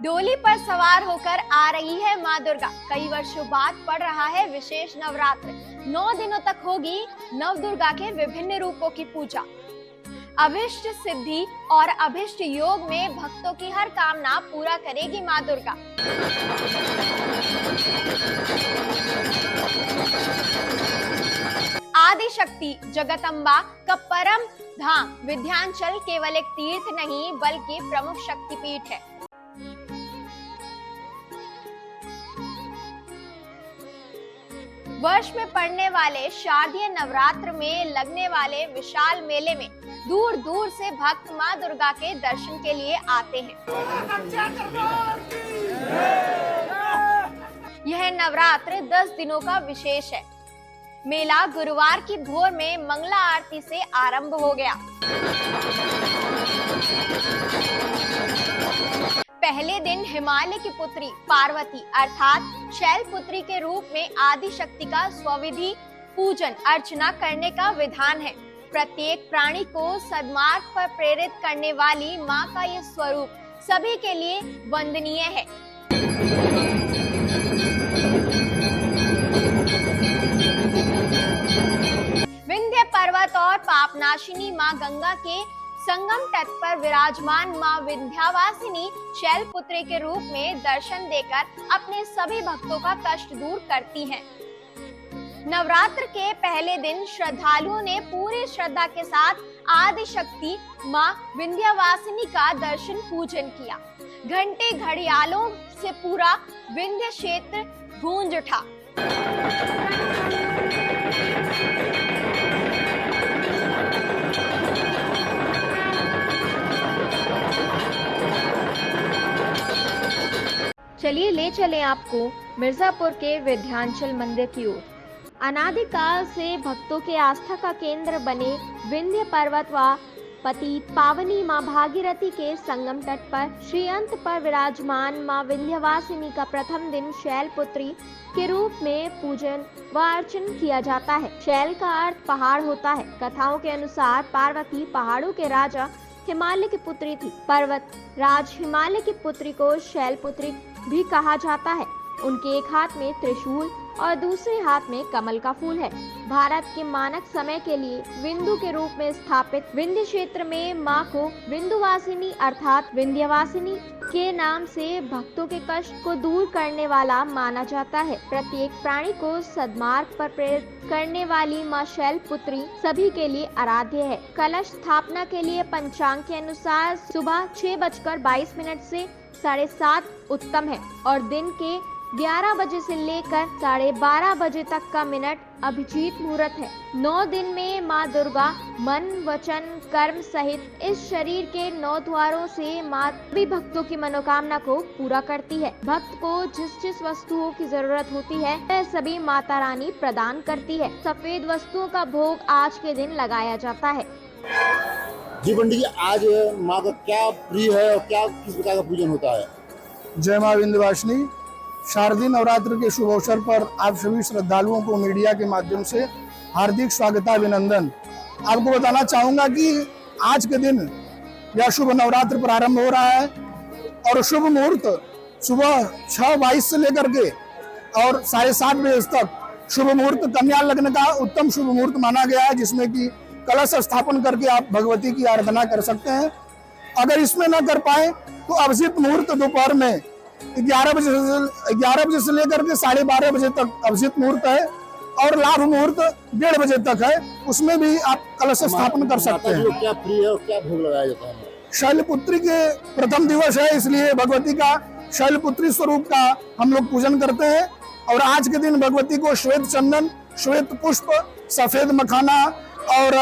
डोली पर सवार होकर आ रही है माँ दुर्गा। कई वर्षों बाद पड़ रहा है विशेष नवरात्र। 9 दिनों तक होगी नव दुर्गा के विभिन्न रूपों की पूजा। अभिष्ट सिद्धि और अभिष्ट योग में भक्तों की हर कामना पूरा करेगी माँ दुर्गा। आदि शक्ति जगदम्बा का परम धाम विंध्याचल केवल एक तीर्थ नहीं बल्कि प्रमुख शक्तिपीठ है। वर्ष में पड़ने वाले शारदीय नवरात्र में लगने वाले विशाल मेले में दूर दूर से भक्त मां दुर्गा के दर्शन के लिए आते हैं। यह नवरात्र 10 दिनों का विशेष है। मेला गुरुवार की भोर में मंगला आरती से आरंभ हो गया। पहले दिन हिमालय की पुत्री पार्वती अर्थात शैलपुत्री के रूप में आदि शक्ति का स्वविधि पूजन अर्चना करने का विधान है। प्रत्येक प्राणी को सद्मार्ग पर प्रेरित करने वाली मां का यह स्वरूप सभी के लिए वंदनीय है। विंध्य पर्वत और पापनाशिनी मां गंगा के संगम तट पर विराजमान मां विंध्यवासिनी शैलपुत्री के रूप में दर्शन देकर अपने सभी भक्तों का कष्ट दूर करती हैं। नवरात्र के पहले दिन श्रद्धालुओं ने पूरी श्रद्धा के साथ आदि शक्ति मां विंध्यवासिनी का दर्शन पूजन किया। घंटे घड़ियालों से पूरा विंध्य क्षेत्र गूंज उठा। चलिए ले चलें आपको मिर्जापुर के विंध्याचल मंदिर की ओर। अनादिकाल से भक्तों के आस्था का केंद्र बने विंध्य पर्वत व पतित पावनी मां भागीरथी के संगम तट पर श्रीअंत पर विराजमान मां विंध्यवासिनी का प्रथम दिन शैलपुत्री के रूप में पूजन व अर्चन किया जाता है। शैल का अर्थ पहाड़ होता है। कथाओं के अनुसार पार्वती पहाड़ों के राजा हिमालय की पुत्री थी। पर्वत राज हिमालय की पुत्री को शैलपुत्री भी कहा जाता है। उनके एक हाथ में त्रिशूल और दूसरे हाथ में कमल का फूल है। भारत के मानक समय के लिए विंदु के रूप में स्थापित विंध्य क्षेत्र में मां को विंध्यवासिनी अर्थात विंध्यवासिनी के नाम से भक्तों के कष्ट को दूर करने वाला माना जाता है। प्रत्येक प्राणी को सद्मार्ग पर प्रेरित करने वाली मां शैलपुत्री सभी के लिए आराध्य है। कलश स्थापना के लिए पंचांग के अनुसार सुबह 6:22 से 7:30 उत्तम है और दिन के 11 बजे से लेकर 12:30 बजे तक का मिनट अभिजीत मुहूर्त है। 9 दिन में माँ दुर्गा मन वचन कर्म सहित इस शरीर के 9 द्वारों से माँ सभी भक्तों की मनोकामना को पूरा करती है। भक्त को जिस जिस वस्तुओं की जरूरत होती है वह सभी माता रानी प्रदान करती है। सफेद वस्तुओं का भोग आज के दिन लगाया जाता है। जी पंडित जी, आज माँ का क्या प्रिय है और क्या किस प्रकार का पूजन होता है? जय माँ विंध्यवासिनी। शारदीय नवरात्र के शुभ अवसर पर आप सभी श्रद्धालुओं को मीडिया के माध्यम से हार्दिक स्वागत अभिनंदन। आपको बताना चाहूंगा कि आज के दिन यह शुभ नवरात्र प्रारंभ हो रहा है और शुभ मुहूर्त सुबह 6:22 से लेकर के और 7:30 बजे तक शुभ मुहूर्त कन्या लग्न का उत्तम शुभ मुहूर्त माना गया है, जिसमें कि कलश स्थापन करके आप भगवती की आराधना कर सकते हैं। अगर इसमें न कर पाए तो अभिजीत मुहूर्त दोपहर में 11 बजे से लेकर के 12:30 बजे तक अभिजीत मुहूर्त है और लाभ मुहूर्त 1:30 बजे तक है। उसमें भी आप कलश स्थापन कर सकते हैं। क्या प्रिय है और क्या भोग लगाया जाता है? शैलपुत्री के प्रथम दिवस है, इसलिए भगवती का शैलपुत्री स्वरूप का हम लोग पूजन करते हैं। और आज के दिन भगवती को श्वेत चंदन, श्वेत पुष्प, सफेद मखाना और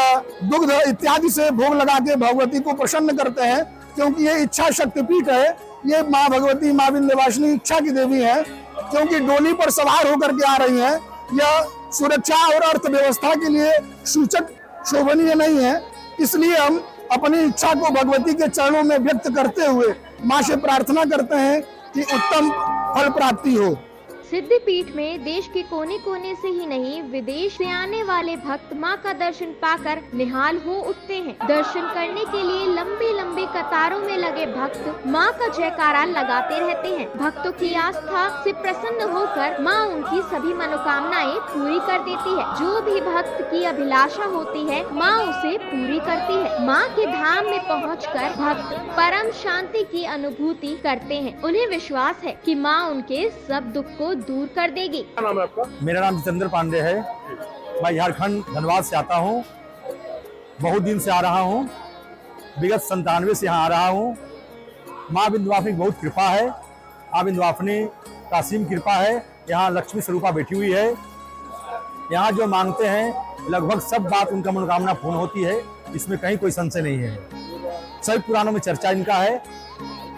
दुग्ध इत्यादि से भोग लगा के भगवती को प्रसन्न करते हैं, क्योंकि ये इच्छा शक्तिपीठ है। ये माँ भगवती माँ विंध्यवासिनी इच्छा की देवी है, क्योंकि डोली पर सवार होकर के आ रही हैं। यह सुरक्षा और अर्थव्यवस्था के लिए सूचक शोभनीय नहीं है, इसलिए हम अपनी इच्छा को भगवती के चरणों में व्यक्त करते हुए माँ से प्रार्थना करते हैं कि उत्तम फल प्राप्ति हो। सिद्धपीठ में देश के कोने कोने से ही नहीं, विदेश से आने वाले भक्त मां का दर्शन पाकर निहाल हो उठते हैं। दर्शन करने के लिए लंबी लंबी कतारों में लगे भक्त मां का जयकारा लगाते रहते हैं। भक्तों की आस्था से प्रसन्न होकर मां उनकी सभी मनोकामनाएं पूरी कर देती है। जो भी भक्त की अभिलाषा होती है, मां उसे पूरी करती है। मां के धाम में पहुंचकर भक्त परम शांति की अनुभूति करते हैं। उन्हें विश्वास है कि मां उनके सब दुख को दूर कर देगी। क्या नाम है आपका? मेरा नाम जितेंद्र पांडे है। मैं झारखंड धनबाद से आता हूँ। बहुत दिन से आ रहा हूँ, विगत 97 से यहाँ आ रहा हूँ। माँ विंध्यवासिनी की बहुत कृपा है। माँ विंध्यवासिनी का असीम कृपा है। यहाँ लक्ष्मी स्वरूपा बैठी हुई है। यहाँ जो मांगते हैं लगभग सब बात उनका मनोकामना पूर्ण होती है। इसमें कहीं कोई संशय नहीं है। सभी पुराणों में चर्चा इनका है।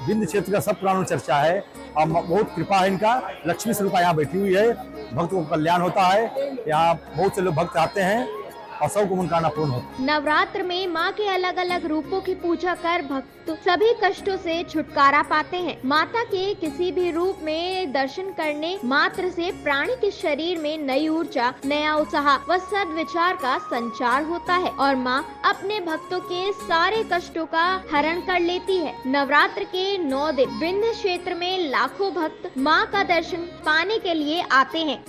विंध्य क्षेत्र का सब पुराणों में चर्चा है और बहुत कृपा है इनका। लक्ष्मी स्वरूपा यहाँ बैठी हुई है। भक्तों को कल्याण होता है। यहाँ बहुत से लोग भक्त आते हैं और सबको मनोकामना पूर्ण होती है। नवरात्र में मां के अलग अलग रूपों की पूजा कर भक्त सभी कष्टों से छुटकारा पाते हैं। माता के किसी भी रूप में दर्शन करने मात्र से प्राणी के शरीर में नई ऊर्जा, नया उत्साह व सद्विचार का संचार होता है और मां अपने भक्तों के सारे कष्टों का हरण कर लेती है। नवरात्र के 9 दिन विंध्य क्षेत्र में लाखों भक्त मां का दर्शन पाने के लिए आते हैं।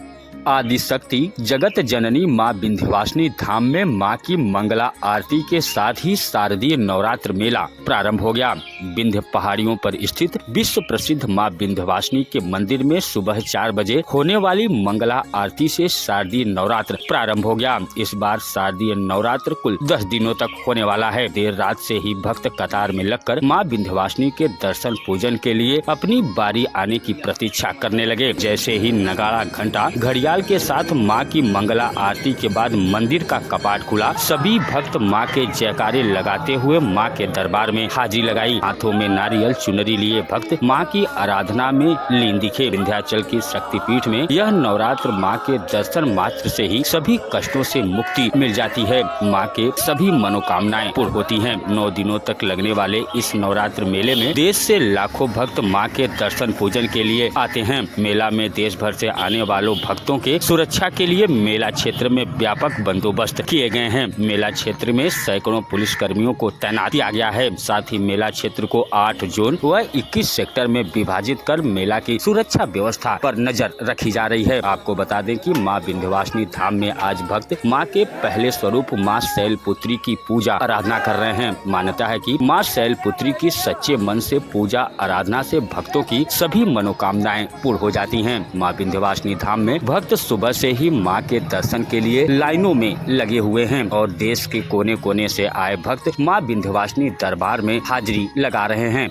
आदि शक्ति जगत जननी माँ विंध्यवासिनी धाम में माँ की मंगला आरती के साथ ही शारदीय नवरात्र मेला प्रारंभ हो गया। विंध्य पहाड़ियों पर स्थित विश्व प्रसिद्ध माँ विंध्यवासिनी के मंदिर में सुबह 4 बजे होने वाली मंगला आरती से शारदीय नवरात्र प्रारंभ हो गया। इस बार शारदीय नवरात्र कुल 10 दिनों तक होने वाला है। देर रात से ही भक्त कतार में लगकर माँ विंध्यवासिनी के दर्शन पूजन के लिए अपनी बारी आने की प्रतीक्षा करने लगे। जैसे ही नगाड़ा, घंटा, घड़ियाल के साथ मां की मंगला आरती के बाद मंदिर का कपाट खुला। सभी भक्त मां के जयकारे लगाते हुए मां के दरबार में हाजिरी लगाई। हाथों में नारियल चुनरी लिए भक्त मां की आराधना में लीन दिखे। विंध्याचल की शक्तिपीठ में यह नवरात्र मां के दर्शन मात्र से ही सभी कष्टों से मुक्ति मिल जाती है। मां के सभी मनोकामनाएं पूर्ण होती हैं। 9 दिनों तक लगने वाले इस नवरात्र मेले में देश से लाखों भक्त मां के दर्शन पूजन के लिए आते हैं। मेला में देश भर से आने वालों भक्तों के सुरक्षा के लिए मेला क्षेत्र में व्यापक बंदोबस्त किए गए हैं। मेला क्षेत्र में सैकड़ों पुलिस कर्मियों को तैनात किया गया है। साथ ही मेला क्षेत्र को 8 जोन व 21 सेक्टर में विभाजित कर मेला की सुरक्षा व्यवस्था पर नजर रखी जा रही है। आपको बता दें कि मां विंध्यवासिनी धाम में आज भक्त मां के पहले स्वरूप मां शैलपुत्री की पूजा आराधना कर रहे हैं। मान्यता है कि मां शैलपुत्री की सच्चे मन से पूजा आराधना से भक्तों की सभी मनोकामनाएं पूर्ण हो जाती हैं। मां विंध्यवासिनी धाम में भक्त सुबह से ही मां के दर्शन के लिए लाइनों में लगे हुए हैं और देश के कोने कोने से आए भक्त मां विंध्यवासिनी दरबार में हाजिरी लगा रहे हैं।